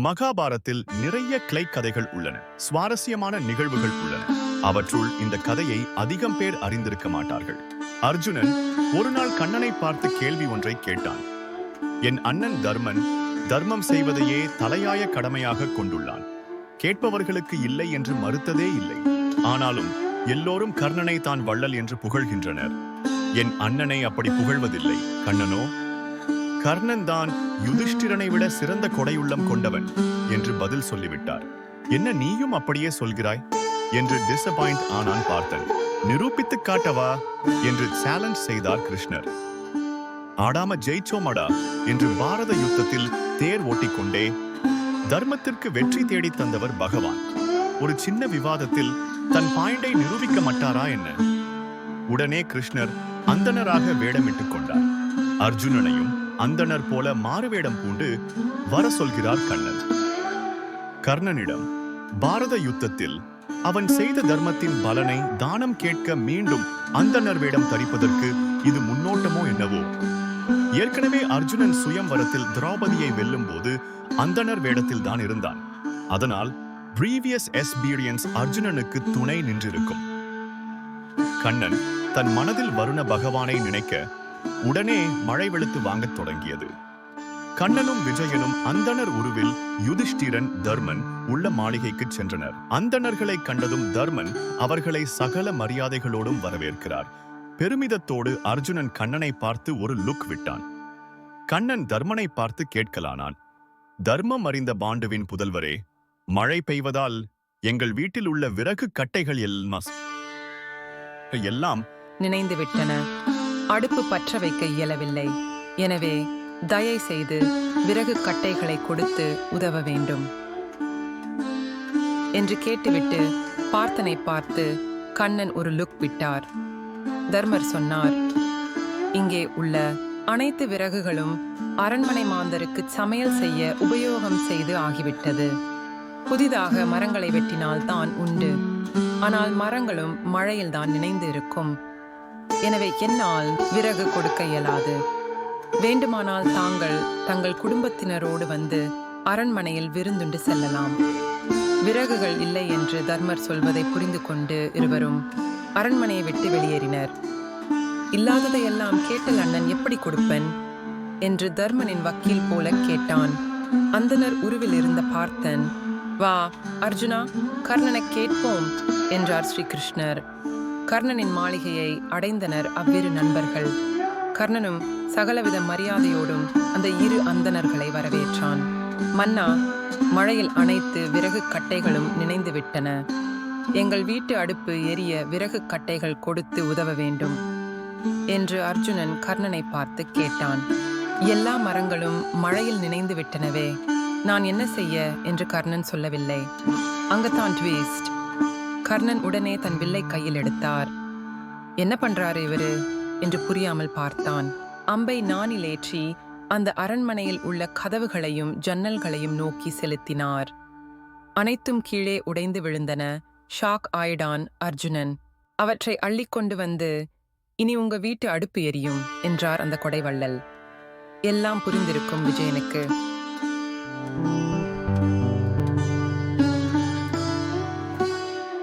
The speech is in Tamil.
மகாபாரத்தில் நிறைய கிளை கதைகள் உள்ளன. சுவாரஸ்யமான நிகழ்வுகள் உள்ளன. அவற்றுள் இந்த கதையை அதிகம் பேர் அறிந்திருக்க மாட்டார்கள். அர்ஜுனன் ஒரு நாள் கண்ணனை பார்த்து கேள்வி ஒன்றை கேட்டான். என் அண்ணன் தர்மன் தர்மம் செய்வதையே தலையாய கடமையாக கொண்டுள்ளான். கேட்பவர்களுக்கு இல்லை என்று மறுத்ததே இல்லை. ஆனாலும் எல்லோரும் கர்ணனை தான் வள்ளல் என்று புகழ்கின்றனர். என் அண்ணனை அப்படி புகழ்வதில்லை. கண்ணனோ கர்ணன் தான் யுதிஷ்டிரனை விட சிறந்த கொடையுள்ளம் கொண்டவன் என்று பதில் சொல்லிவிட்டார். என்ன நீயும் அப்படியே சொல்கிறாய் என்று டிசப்பாயிண்ட் ஆனான் பார்த்தன். நிரூபித்து காட்டவா என்று சேலஞ்ச் செய்தார் கிருஷ்ணர். ஆடாம ஜெயிச்சோமடா என்று பாரத யுத்தத்தில் தேர் ஓட்டிக்கொண்டே தர்மத்திற்கு வெற்றி தேடி தந்தவர் பகவான். ஒரு சின்ன விவாதத்தில் தன் பாயிண்டை நிரூபிக்க மாட்டாரா என்ன? உடனே கிருஷ்ணர் அந்தணராக வேடமிட்டுக் கொண்டார். அர்ஜுனனையும் அந்தணர் போல மாறுவேடம் பூண்டு வர சொல்கிறார் கண்ணன். கர்ணனிடம் பாரத யுத்தத்தில் அவன் செய்த தர்மத்தின் பலனை தானம் கேட்க மீண்டும் அந்தணர் வேடம் தரிப்பதற்கு இது முன்னோட்டமோ என்னவோ? ஏற்கனவே அர்ஜுனன் சுயம்வரத்தில் திரௌபதியை வெல்லும் போது அந்தணர் வேடத்தில் தான் இருந்தான். அதனால் previous experience அர்ஜுனனுக்கு துணை நின்றிருக்கும். கண்ணன் தன் மனதில் வருண பகவானை நினைக்க உடனே மழை வெளுத்து வாங்கத் தொடங்கியது. கண்ணனும் விஜயனும் அந்தணர் உருவில் யுதிஷ்டிரன் தர்மன் உள்ள மாளிகைக்கு சென்றனர். அந்தணர்களை கண்டதும் தர்மன் அவர்களை சகல மரியாதைகளோடும் வரவேற்கிறார். பெருமிதத்தோடு அர்ஜுனன் கண்ணனை பார்த்து ஒரு லுக் விட்டான். கண்ணன் தர்மனை பார்த்து கேட்கலானான். தர்மம் அறிந்த பாண்டுவின் புதல்வரே, மழை பெய்வதால் எங்கள் வீட்டில் உள்ள விறகு கட்டைகள் எல்லாம் நினைந்து விட்டன. அடுப்பு பற்ற வைக்க இயலவில்லை. எனவே தயை செய்து விறகு கட்டைகளை கொடுத்து உதவ வேண்டும் என்று கேட்டுவிட்டு பார்த்தனை பார்த்து கண்ணன் ஒரு லுக் விட்டார். தர்மர் சொன்னார், இங்கே உள்ள அனைத்து விறகுகளும் அரண்மனை மாந்தருக்கு சமையல் செய்ய உபயோகம் செய்து ஆகிவிட்டது. புதிதாக மரங்களை வெட்டினால் தான் உண்டு. ஆனால் மரங்களும் மழையில் தான் நினைந்து இருக்கும். எனவே என்னால் விறகு கொடுக்க இயலாது. வேண்டுமானால் தாங்கள் தங்கள் குடும்பத்தினரோடு வந்து அரண்மனையில் விருந்துண்டு செல்லலாம். விறகுகள் இல்லை என்று தர்மர் சொல்வதை புரிந்து கொண்டு இருவரும் அரண்மனையை விட்டு வெளியேறினர். இல்லாததையெல்லாம் கேட்டல் அண்ணன் எப்படி கொடுப்பன் என்று தர்மனின் வக்கீல் போல கேட்டான். அந்தனர் உருவில் இருந்த பார்த்தன், வா அர்ஜுனா, கர்ணனை கேட்போம் என்றார் ஸ்ரீகிருஷ்ணர். கர்ணனின் மாளிகையை அடைந்தனர் அவ்விரு நண்பர்கள். கர்ணனும் சகலவித மரியாதையோடும் அந்த இரு அந்தணர்களை வரவேற்றான். மன்னா, மழையில் அனைத்து விறகு கட்டைகளும் நினைந்து விட்டன. எங்கள் வீட்டு அடுப்பு எரிய விறகு கட்டைகள் கொடுத்து உதவ வேண்டும் என்று அர்ஜுனன் கர்ணனை பார்த்து கேட்டான். எல்லா மரங்களும் மழையில் நினைந்து விட்டனவே, நான் என்ன செய்ய என்று கர்ணன் சொல்லவில்லை. அங்கத்தான் ட்விஸ்ட். கர்ணன் உடனே தன் வில்லை கையில் எடுத்தார். என்ன பண்றாரு இவரு என்று புரியாமல் பார்த்தான். அம்பை நானிலேற்றி அந்த அரண்மனையில் உள்ள கதவுகளையும் ஜன்னல்களையும் நோக்கி செலுத்தினார். அனைத்தும் கீழே உடைந்து விழுந்தன. ஷாக் ஆயிடான் அர்ஜுனன். அவற்றை அள்ளிக்கொண்டு வந்து, இனி உங்க வீட்டு அடுப்பு எரியும் என்றார் அந்த கொடைவள்ளல். எல்லாம் புரிந்திருக்கும் விஜயனுக்கு.